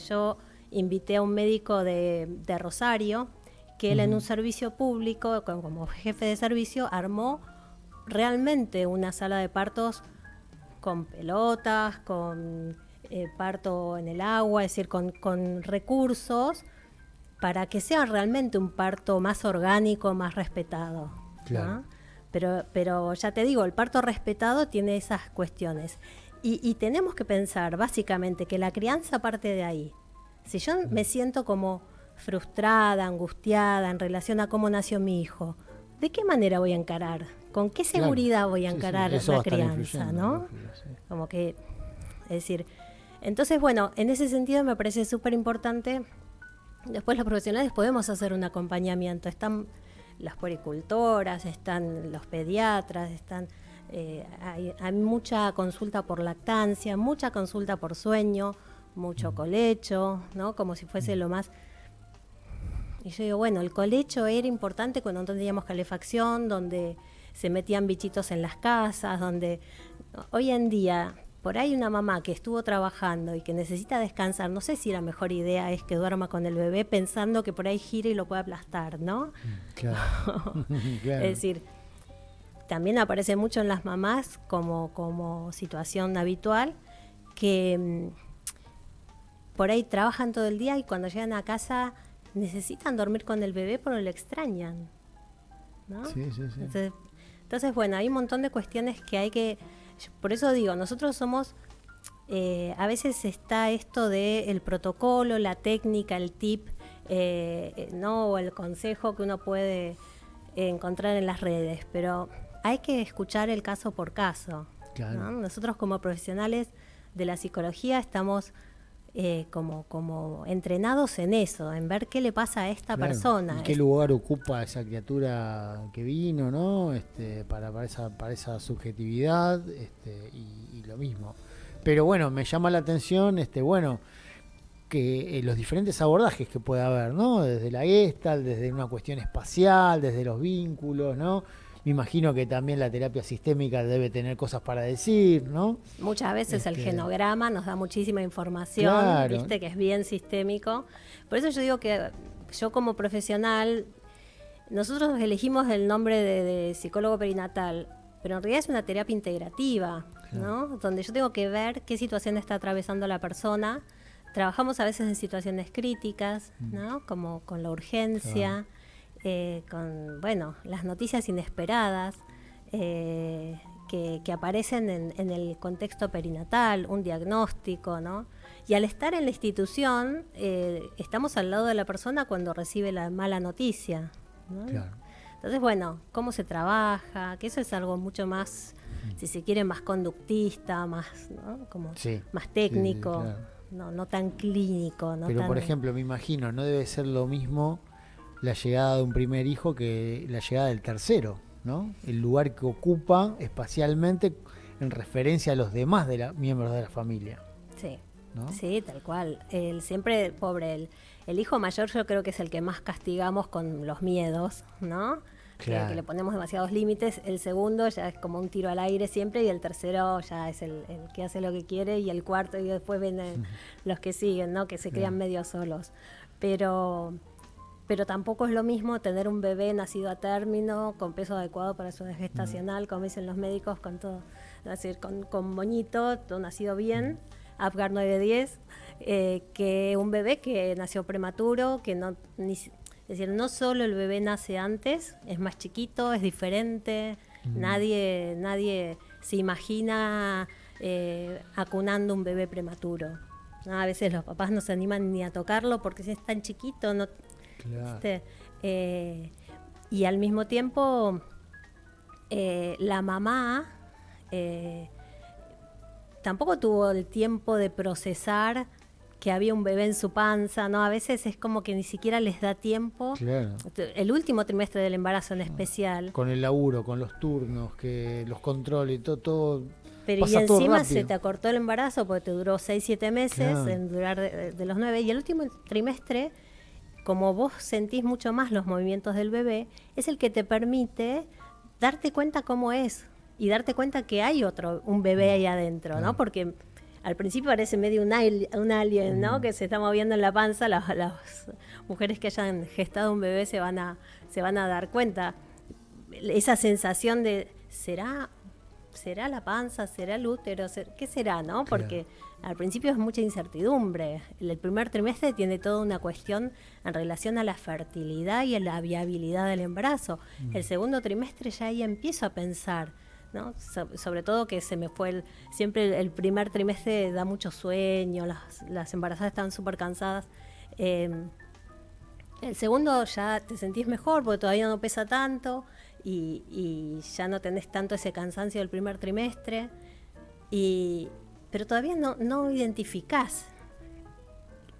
[SPEAKER 6] Yo invité a un médico de Rosario, que él en un servicio público, como jefe de servicio, armó realmente una sala de partos con pelotas, con parto en el agua, es decir, con recursos para que sea realmente un parto más orgánico, más respetado, ¿no? Pero ya te digo, el parto respetado tiene esas cuestiones. Y tenemos que pensar, básicamente, que la crianza parte de ahí. Si yo me siento como frustrada, angustiada en relación a cómo nació mi hijo, ¿de qué manera voy a encarar? ¿Con qué seguridad voy a encarar la crianza, no? Como que, es decir, entonces, bueno, en ese sentido me parece súper importante. Después los profesionales podemos hacer un acompañamiento. Están las puericultoras, están los pediatras, hay mucha consulta por lactancia, mucha consulta por sueño, mucho colecho, ¿no? Como si fuese lo más. Y yo digo, bueno, el colecho era importante cuando no teníamos calefacción, donde se metían bichitos en las casas, donde hoy en día, por ahí una mamá que estuvo trabajando y que necesita descansar, no sé si la mejor idea es que duerma con el bebé pensando que por ahí gire y lo puede aplastar, ¿no?
[SPEAKER 1] Claro.
[SPEAKER 6] Es decir, también aparece mucho en las mamás como situación habitual, que por ahí trabajan todo el día y cuando llegan a casa necesitan dormir con el bebé porque lo extrañan, ¿no?
[SPEAKER 1] Sí.
[SPEAKER 6] Entonces, bueno, hay un montón de cuestiones que hay que. Por eso digo, nosotros somos, a veces está esto de el protocolo, la técnica, el tip, no, o el consejo que uno puede encontrar en las redes, pero hay que escuchar el caso por caso, ¿no? Nosotros como profesionales de la psicología estamos como entrenados en eso, en ver qué le pasa a esta persona.
[SPEAKER 1] ¿Y qué lugar ocupa esa criatura que vino, ¿no? Para esa subjetividad, y lo mismo. Pero bueno, me llama la atención, que los diferentes abordajes que puede haber, ¿no? Desde la Gestalt, desde una cuestión espacial, desde los vínculos, ¿no? Me imagino que también la terapia sistémica debe tener cosas para decir, ¿no?
[SPEAKER 6] Muchas veces el genograma nos da muchísima información, viste, que es bien sistémico. Por eso yo digo que yo como profesional, nosotros elegimos el nombre de psicólogo perinatal, pero en realidad es una terapia integrativa, ¿no? Donde yo tengo que ver qué situación está atravesando la persona. Trabajamos a veces en situaciones críticas, ¿no? Como con la urgencia. Con las noticias inesperadas que aparecen en el contexto perinatal, un diagnóstico, ¿no? Y al estar en la institución, estamos al lado de la persona cuando recibe la mala noticia, ¿no?
[SPEAKER 1] Claro.
[SPEAKER 6] Entonces, bueno, cómo se trabaja, que eso es algo mucho más, si se quiere, más conductista, más, ¿no? Como
[SPEAKER 1] Sí.
[SPEAKER 6] más técnico,
[SPEAKER 1] Sí, claro.
[SPEAKER 6] no tan clínico. No
[SPEAKER 1] Pero
[SPEAKER 6] tan...
[SPEAKER 1] por ejemplo, me imagino, no debe ser lo mismo la llegada de un primer hijo que la llegada del tercero, ¿no? El lugar que ocupa espacialmente en referencia a los demás miembros de la familia,
[SPEAKER 6] Sí.
[SPEAKER 1] ¿no?
[SPEAKER 6] Sí, tal cual. Siempre, pobre, el hijo mayor yo creo que es el que más castigamos con los miedos, ¿no?
[SPEAKER 1] Claro.
[SPEAKER 6] Que le ponemos demasiados límites. El segundo ya es como un tiro al aire siempre y el tercero ya es el que hace lo que quiere y el cuarto y después vienen los que siguen, ¿no? Que se quedan medio solos. Pero tampoco es lo mismo tener un bebé nacido a término, con peso adecuado para su edad gestacional, como dicen los médicos, con todo, es decir, con moñito, todo nacido bien, Apgar 910, que un bebé que nació prematuro, que no, es decir, no solo el bebé nace antes, es más chiquito, es diferente, nadie se imagina acunando un bebé prematuro. A veces los papás no se animan ni a tocarlo porque si es tan chiquito, no...
[SPEAKER 1] Claro.
[SPEAKER 6] Y al mismo tiempo la mamá tampoco tuvo el tiempo de procesar que había un bebé en su panza, ¿no? A veces es como que ni siquiera les da tiempo.
[SPEAKER 1] Claro.
[SPEAKER 6] El último trimestre del embarazo en especial.
[SPEAKER 1] Con el laburo, con los turnos, que los controles, todo
[SPEAKER 6] Pero y
[SPEAKER 1] pasa todo
[SPEAKER 6] encima
[SPEAKER 1] rápido.
[SPEAKER 6] se te acortó el embarazo porque te duró 6-7 meses,
[SPEAKER 1] Claro.
[SPEAKER 6] en durar de los 9. Y el último trimestre, como vos sentís mucho más los movimientos del bebé, es el que te permite darte cuenta cómo es y darte cuenta que hay un bebé ahí adentro, ¿no? Porque al principio parece medio un alien, ¿no? Que se está moviendo en la panza. Las mujeres que hayan gestado un bebé se van a dar cuenta. Esa sensación de, ¿será la panza? ¿Será el útero? ¿Qué será, no? Porque al principio es mucha incertidumbre. El primer trimestre tiene toda una cuestión en relación a la fertilidad y a la viabilidad del embarazo. El segundo trimestre ya ahí empiezo a pensar, ¿no? Sobre todo que se me fue siempre el primer trimestre da mucho sueño, las embarazadas están súper cansadas. El segundo ya te sentís mejor porque todavía no pesa tanto y ya no tenés tanto ese cansancio del primer trimestre, pero todavía no identificás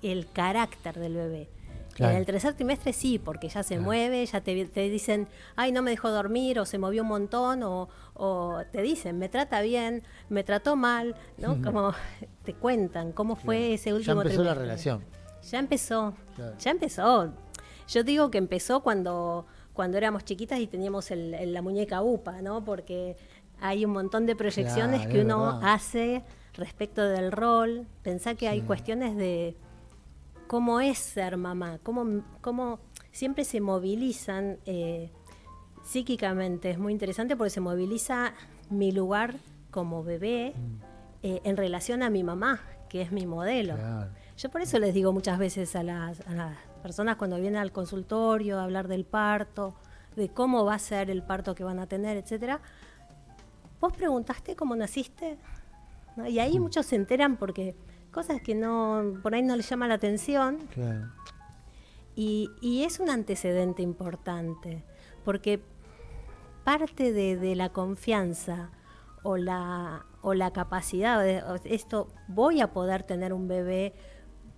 [SPEAKER 6] el carácter del bebé.
[SPEAKER 1] Claro.
[SPEAKER 6] En el tercer trimestre sí, porque ya se mueve, ya te dicen, ay, no me dejó dormir, o se movió un montón, o te dicen, me trata bien, me trató mal, ¿no? Como te cuentan cómo fue ese último
[SPEAKER 1] Ya empezó
[SPEAKER 6] trimestre.
[SPEAKER 1] la relación.
[SPEAKER 6] Ya empezó. Yo digo que empezó cuando éramos chiquitas y teníamos la muñeca UPA, ¿no? Porque hay un montón de proyecciones
[SPEAKER 1] Claro,
[SPEAKER 6] que
[SPEAKER 1] es
[SPEAKER 6] uno
[SPEAKER 1] verdad.
[SPEAKER 6] hace respecto del rol. Pensá que hay cuestiones de cómo es ser mamá, cómo siempre se movilizan psíquicamente. Es muy interesante porque se moviliza mi lugar como bebé en relación a mi mamá, que es mi modelo.
[SPEAKER 1] Claro.
[SPEAKER 6] Yo por eso les digo muchas veces a las personas cuando vienen al consultorio a hablar del parto, de cómo va a ser el parto que van a tener, etcétera. ¿Vos preguntaste cómo naciste? ¿No? Y ahí muchos se enteran porque cosas que por ahí no les llama la atención.
[SPEAKER 1] Claro.
[SPEAKER 6] Y es un antecedente importante, porque parte de la confianza o la capacidad de esto, voy a poder tener un bebé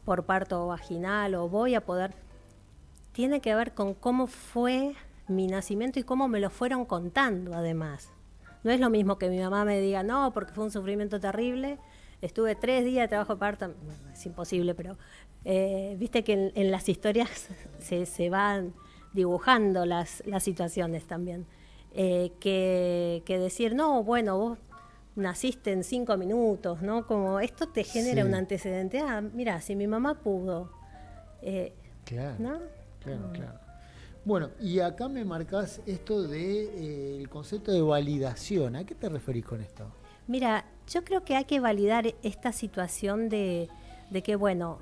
[SPEAKER 6] por parto vaginal o tiene que ver con cómo fue mi nacimiento y cómo me lo fueron contando además. No es lo mismo que mi mamá me diga, no, porque fue un sufrimiento terrible, estuve 3 días de trabajo de parto, bueno, es imposible, pero viste que en las historias se van dibujando las situaciones también. Que decir, no, bueno, vos naciste en 5 minutos, ¿no? Como esto te genera un antecedente. Ah, mira, si mi mamá pudo.
[SPEAKER 1] Claro.
[SPEAKER 6] ¿No?
[SPEAKER 1] Claro. Bueno, y acá me marcás esto de el concepto de validación. ¿A qué te referís con esto?
[SPEAKER 6] Mira, yo creo que hay que validar esta situación de que, bueno,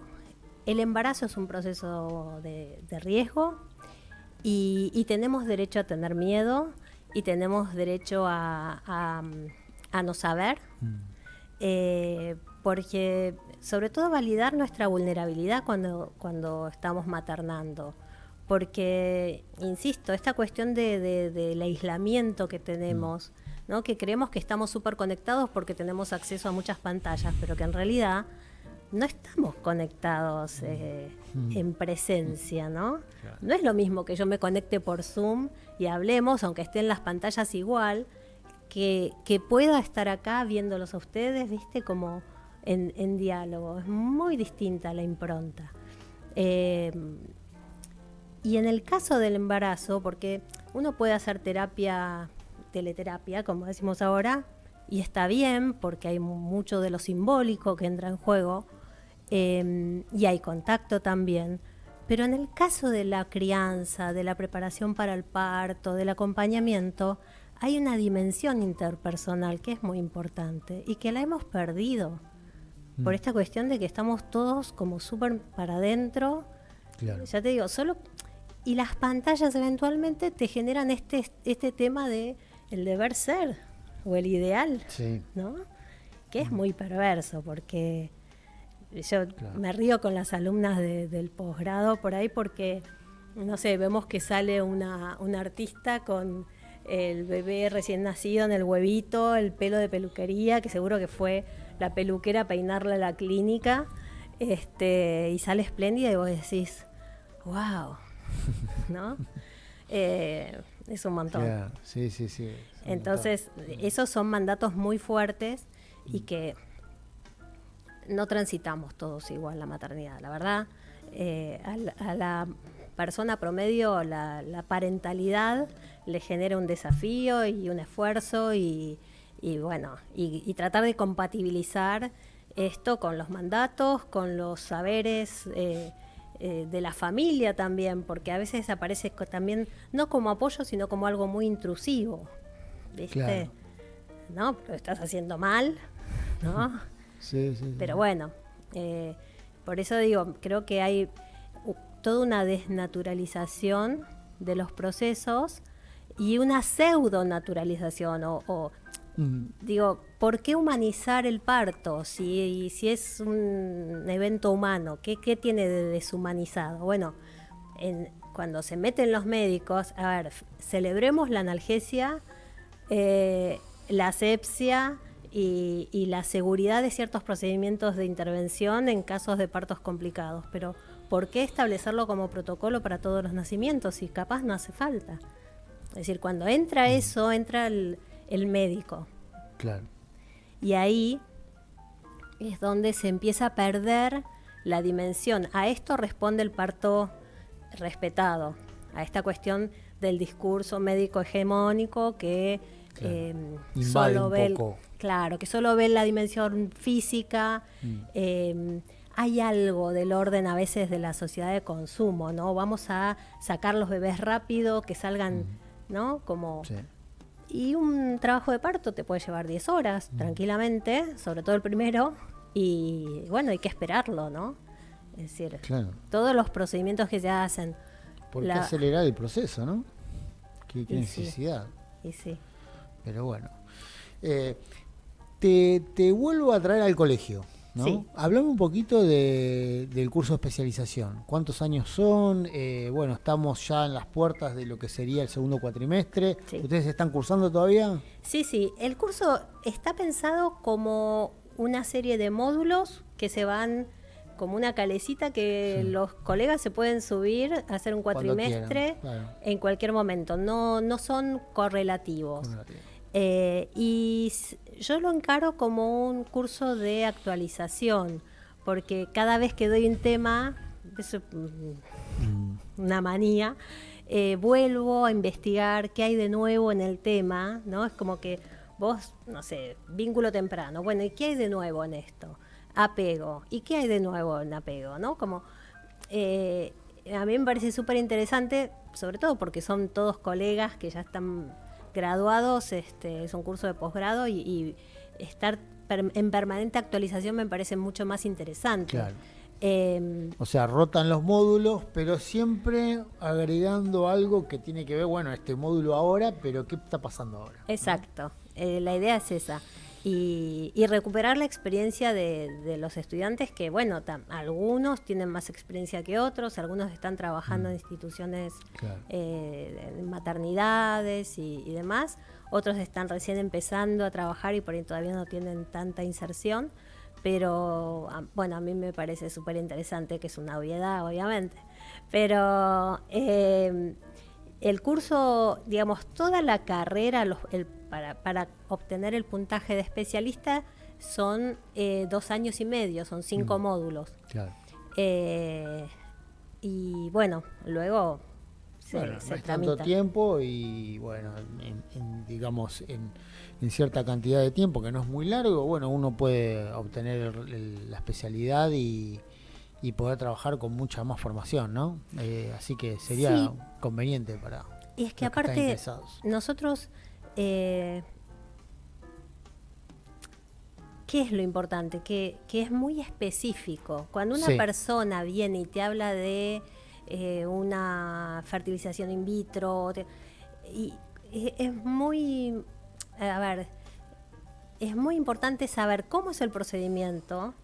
[SPEAKER 6] el embarazo es un proceso de riesgo y tenemos derecho a tener miedo y tenemos derecho a no saber, porque sobre todo validar nuestra vulnerabilidad cuando estamos maternando. Porque, insisto, esta cuestión del aislamiento que tenemos, ¿no? Que creemos que estamos súper conectados porque tenemos acceso a muchas pantallas, pero que en realidad no estamos conectados en presencia, ¿no?
[SPEAKER 1] Claro.
[SPEAKER 6] No es lo mismo que yo me conecte por Zoom y hablemos, aunque estén las pantallas igual, que pueda estar acá viéndolos a ustedes, ¿viste? Como en diálogo. Es muy distinta la impronta. Y en el caso del embarazo, porque uno puede hacer teleterapia, como decimos ahora, y está bien, porque hay mucho de lo simbólico que entra en juego, y hay contacto también. Pero en el caso de la crianza, de la preparación para el parto, del acompañamiento, hay una dimensión interpersonal que es muy importante y que la hemos perdido por esta cuestión de que estamos todos como súper para adentro.
[SPEAKER 1] Claro.
[SPEAKER 6] Ya te digo, y las pantallas eventualmente te generan este tema de el deber ser o el ideal,
[SPEAKER 1] Sí.
[SPEAKER 6] ¿no? Que es muy perverso, porque yo me río con las alumnas del posgrado por ahí, porque, no sé, vemos que sale una artista con el bebé recién nacido en el huevito, el pelo de peluquería, que seguro que fue la peluquera a peinarla a la clínica, y sale espléndida y vos decís, wow, ¿no? Es un montón.
[SPEAKER 1] Claro. Sí.
[SPEAKER 6] Entonces, esos son mandatos muy fuertes y que no transitamos todos igual la maternidad, la verdad. A la persona promedio la parentalidad le genera un desafío y un esfuerzo y tratar de compatibilizar esto con los mandatos, con los saberes de la familia también, porque a veces aparece también no como apoyo, sino como algo muy intrusivo, ¿viste?
[SPEAKER 1] Claro.
[SPEAKER 6] ¿No? Lo estás haciendo mal, ¿no?
[SPEAKER 1] Sí.
[SPEAKER 6] Pero bueno, por eso digo, creo que hay toda una desnaturalización de los procesos y una pseudo naturalización digo, ¿por qué humanizar el parto si es un evento humano? ¿Qué tiene de deshumanizado? Bueno, cuando se meten los médicos, a ver, celebremos la analgesia, la asepsia y la seguridad de ciertos procedimientos de intervención en casos de partos complicados, pero ¿por qué establecerlo como protocolo para todos los nacimientos si capaz no hace falta? Es decir, cuando entra eso, entra el médico.
[SPEAKER 1] Claro.
[SPEAKER 6] Y ahí es donde se empieza a perder la dimensión. A esto responde el parto respetado, a esta cuestión del discurso médico hegemónico que solo ve que solo ve la dimensión física. Hay algo del orden a veces de la sociedad de consumo, ¿no? Vamos a sacar los bebés rápido, que salgan, ¿no? Como...
[SPEAKER 1] Sí.
[SPEAKER 6] Y un trabajo de parto te puede llevar 10 horas tranquilamente, sobre todo el primero, y bueno, hay que esperarlo, ¿no? Es decir,
[SPEAKER 1] Claro.
[SPEAKER 6] todos los procedimientos que se hacen.
[SPEAKER 1] ¿Por qué acelerar el proceso, no? ¿Qué
[SPEAKER 6] Y
[SPEAKER 1] necesidad?
[SPEAKER 6] Y sí.
[SPEAKER 1] Pero bueno. Te vuelvo a traer al colegio, ¿no?
[SPEAKER 6] Sí.
[SPEAKER 1] Hablame un poquito del curso de especialización. ¿Cuántos años son? Bueno, estamos ya en las puertas de lo que sería el segundo cuatrimestre.
[SPEAKER 6] Sí.
[SPEAKER 1] ¿Ustedes están cursando todavía?
[SPEAKER 6] Sí. El curso está pensado como una serie de módulos que se van como una calecita que los colegas se pueden subir a hacer un
[SPEAKER 1] Cuando
[SPEAKER 6] cuatrimestre
[SPEAKER 1] quieran, claro.
[SPEAKER 6] en cualquier momento. No son correlativos. Y yo lo encaro como un curso de actualización, porque cada vez que doy un tema, eso es una manía, vuelvo a investigar qué hay de nuevo en el tema, ¿no? Es como que vos, no sé, vínculo temprano, bueno, ¿y qué hay de nuevo en esto? Apego, ¿y qué hay de nuevo en apego? ¿No? Como, a mí me parece súper interesante, sobre todo porque son todos colegas que ya están graduados, es un curso de posgrado y estar en permanente actualización me parece mucho más interesante.
[SPEAKER 1] Claro. O sea, rotan los módulos, pero siempre agregando algo que tiene que ver, bueno, este módulo ahora, pero ¿qué está pasando ahora?
[SPEAKER 6] Exacto, la idea es esa. y recuperar la experiencia de los estudiantes que, bueno, algunos tienen más experiencia que otros, algunos están trabajando en instituciones,
[SPEAKER 1] Claro.
[SPEAKER 6] en maternidades y demás, otros están recién empezando a trabajar y por ahí todavía no tienen tanta inserción, pero bueno, a mí me parece súper interesante, que es una obviedad, obviamente, pero el curso, digamos, toda la carrera, para obtener el puntaje de especialista son 2 años y medio, son 5 módulos.
[SPEAKER 1] Claro.
[SPEAKER 6] Y bueno, luego se
[SPEAKER 1] No es
[SPEAKER 6] tramita.
[SPEAKER 1] tanto tiempo y bueno, digamos, en cierta cantidad de tiempo, que no es muy largo, bueno, uno puede obtener la especialidad y poder trabajar con mucha más formación, ¿no? Así que sería
[SPEAKER 6] Sí.
[SPEAKER 1] conveniente para
[SPEAKER 6] Y es que
[SPEAKER 1] los que están
[SPEAKER 6] aparte
[SPEAKER 1] interesados.
[SPEAKER 6] nosotros, ¿qué es lo importante? Que es muy específico. Cuando una
[SPEAKER 1] Sí.
[SPEAKER 6] persona viene y te habla de una fertilización in vitro, y es muy, a ver, es muy importante saber cómo es el procedimiento,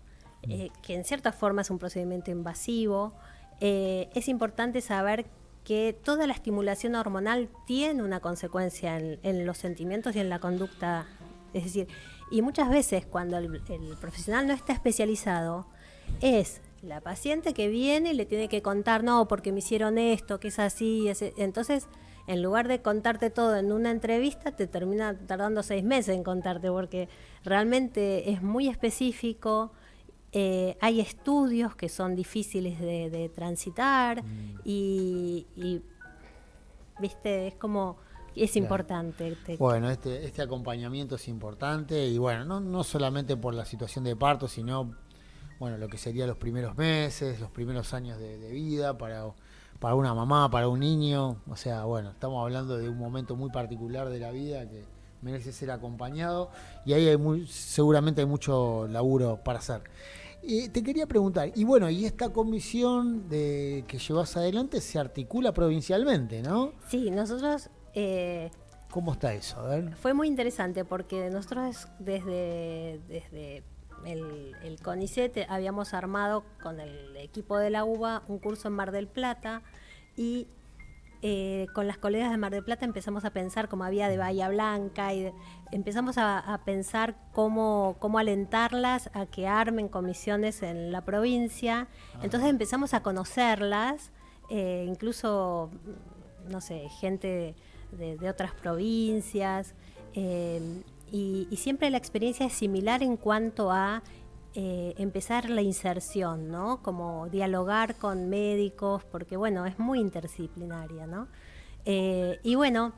[SPEAKER 6] que en cierta forma es un procedimiento invasivo. Es importante saber que toda la estimulación hormonal tiene una consecuencia en los sentimientos y en la conducta. Es decir, y muchas veces cuando el profesional no está especializado, es la paciente que viene y le tiene que contar, no, porque me hicieron esto, que es así. Entonces, en lugar de contarte todo en una entrevista, te termina tardando 6 meses en contarte, porque realmente es muy específico. Hay estudios que son difíciles de transitar y viste, es como, es
[SPEAKER 1] Claro.
[SPEAKER 6] importante.
[SPEAKER 1] Bueno, este acompañamiento es importante y bueno, no solamente por la situación de parto, sino bueno, lo que serían los primeros meses, los primeros años de vida para una mamá, para un niño. O sea, bueno, estamos hablando de un momento muy particular de la vida que merece ser acompañado y ahí seguramente hay mucho laburo para hacer. Te quería preguntar, y bueno, y esta comisión que llevas adelante se articula provincialmente, ¿no?
[SPEAKER 6] Sí, nosotros...
[SPEAKER 1] ¿Cómo está eso? A ver.
[SPEAKER 6] Fue muy interesante porque nosotros desde el CONICET habíamos armado con el equipo de la UBA un curso en Mar del Plata y con las colegas de Mar del Plata empezamos a pensar, como había de Bahía Blanca, empezamos a pensar cómo alentarlas a que armen comisiones en la provincia. Entonces empezamos a conocerlas, incluso, no sé, gente de otras provincias, y siempre la experiencia es similar en cuanto a empezar la inserción, ¿no? Como dialogar con médicos, porque bueno, es muy interdisciplinaria, ¿no? Y bueno,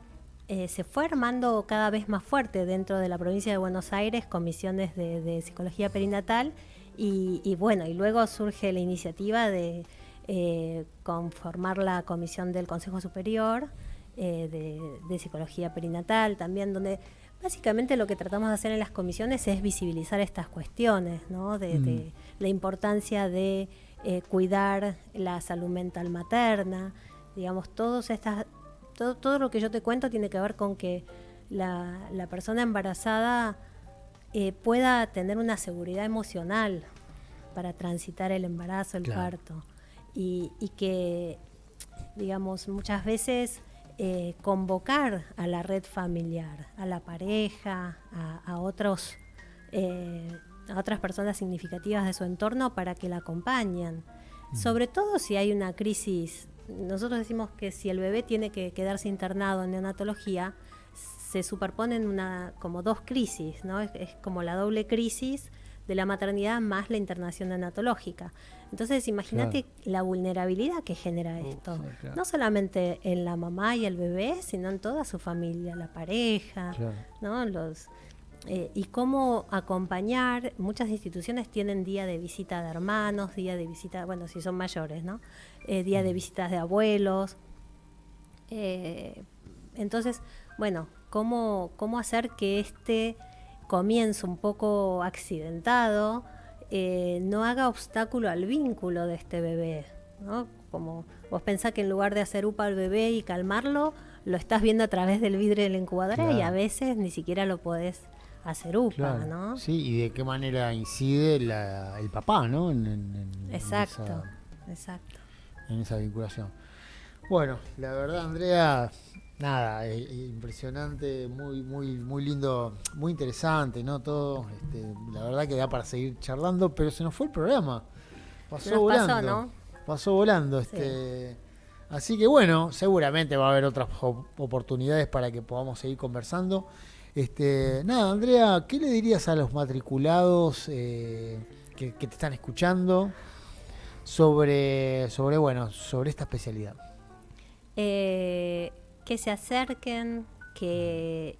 [SPEAKER 6] se fue armando cada vez más fuerte dentro de la provincia de Buenos Aires comisiones de psicología perinatal y bueno, y luego surge la iniciativa de conformar la comisión del Consejo Superior de Psicología Perinatal también, donde básicamente lo que tratamos de hacer en las comisiones es visibilizar estas cuestiones, ¿no? De la importancia de cuidar la salud mental materna, digamos, todo lo que yo te cuento tiene que ver con que la persona embarazada pueda tener una seguridad emocional para transitar el embarazo, el parto, y que, digamos, muchas veces convocar a la red familiar, a la pareja, a otras personas significativas de su entorno para que la acompañen. Sobre todo si hay una crisis. Nosotros decimos que si el bebé tiene que quedarse internado en neonatología, se superponen como 2 crisis, ¿no? Es como la doble crisis de la maternidad más la internación neonatológica. Entonces, imagínate la vulnerabilidad que genera esto.
[SPEAKER 1] Sí, claro.
[SPEAKER 6] No solamente en la mamá y el bebé, sino en toda su familia, la pareja, ¿no? Y cómo acompañar. Muchas instituciones tienen día de visita de hermanos, día de visita, bueno, si son mayores, ¿no? Día de visitas de abuelos. Entonces, bueno, ¿cómo hacer que este comienzo un poco accidentado no haga obstáculo al vínculo de este bebé, ¿no? Como vos pensás que en lugar de hacer upa al bebé y calmarlo, lo estás viendo a través del vidrio de la incubadora y a veces ni siquiera lo podés hacer UPA,
[SPEAKER 1] Claro,
[SPEAKER 6] ¿no?
[SPEAKER 1] sí, y de qué manera incide el papá, ¿no?
[SPEAKER 6] Exacto, exacto.
[SPEAKER 1] En esa vinculación. Bueno, la verdad, Andrea, nada, impresionante, muy lindo, muy interesante, ¿no? Todo, la verdad que da para seguir charlando, pero se nos fue el programa. Pasó volando.
[SPEAKER 6] ¿No?
[SPEAKER 1] Pasó volando.
[SPEAKER 6] Sí.
[SPEAKER 1] Así que bueno, seguramente va a haber otras oportunidades para que podamos seguir conversando. Nada, Andrea, ¿qué le dirías a los matriculados que te están escuchando sobre esta especialidad?
[SPEAKER 6] Que se acerquen, que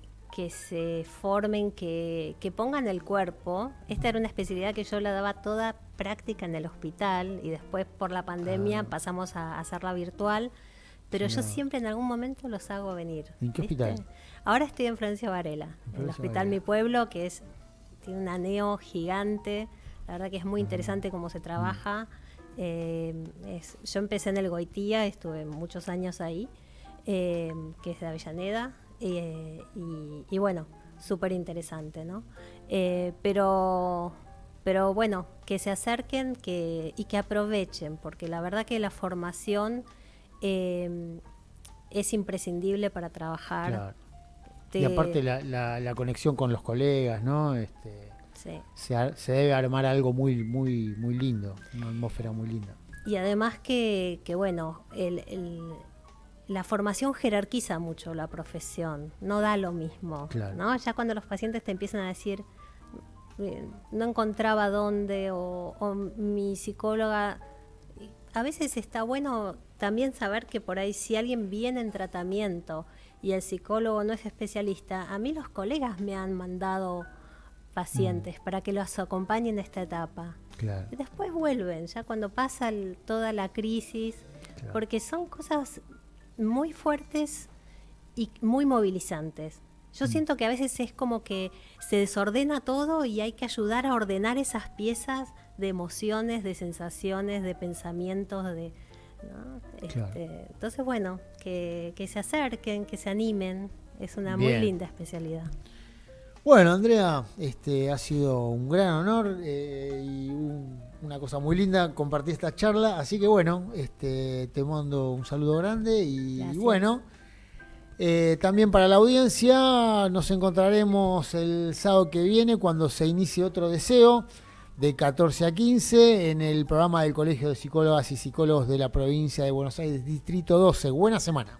[SPEAKER 6] se formen, que pongan el cuerpo. Esta era una especialidad que yo la daba toda práctica en el hospital y después por la pandemia pasamos a hacerla virtual, pero yo siempre en algún momento los hago venir.
[SPEAKER 1] ¿En qué
[SPEAKER 6] ¿viste?
[SPEAKER 1] hospital?
[SPEAKER 6] Ahora estoy en Florencio Varela, en el hospital Mi Pueblo, que tiene un aneo gigante. La verdad que es muy interesante cómo se trabaja. Yo empecé en el Goitía, estuve muchos años ahí, que es de Avellaneda, y bueno, súper interesante, ¿no? Pero bueno, que se acerquen y que aprovechen, porque la verdad que la formación es imprescindible para trabajar.
[SPEAKER 1] Claro. Y aparte la conexión con los colegas, ¿no?
[SPEAKER 6] Sí.
[SPEAKER 1] Se debe armar algo muy lindo, una atmósfera muy linda.
[SPEAKER 6] Y además que bueno, la formación jerarquiza mucho la profesión, no da lo mismo,
[SPEAKER 1] Claro.
[SPEAKER 6] ¿no? Ya cuando los pacientes te empiezan a decir, no encontraba dónde, o mi psicóloga, a veces está bueno también saber que por ahí si alguien viene en tratamiento y el psicólogo no es especialista, a mí los colegas me han mandado pacientes para que los acompañen en esta etapa.
[SPEAKER 1] Claro.
[SPEAKER 6] Y después vuelven, ya cuando pasa toda la crisis,
[SPEAKER 1] Claro.
[SPEAKER 6] porque son cosas muy fuertes y muy movilizantes. Yo siento que a veces es como que se desordena todo y hay que ayudar a ordenar esas piezas de emociones, de sensaciones, de pensamientos, ¿no?
[SPEAKER 1] Claro.
[SPEAKER 6] Entonces, bueno, que se acerquen, que se animen. Es una
[SPEAKER 1] Bien.
[SPEAKER 6] muy linda especialidad.
[SPEAKER 1] Bueno, Andrea, ha sido un gran honor y una cosa muy linda compartir esta charla. Así que bueno, te mando un saludo grande y
[SPEAKER 6] Gracias.
[SPEAKER 1] bueno, también para la audiencia nos encontraremos el sábado que viene cuando se inicie otro deseo de 14 a 15 en el programa del Colegio de Psicólogas y Psicólogos de la Provincia de Buenos Aires, Distrito 12. Buena semana.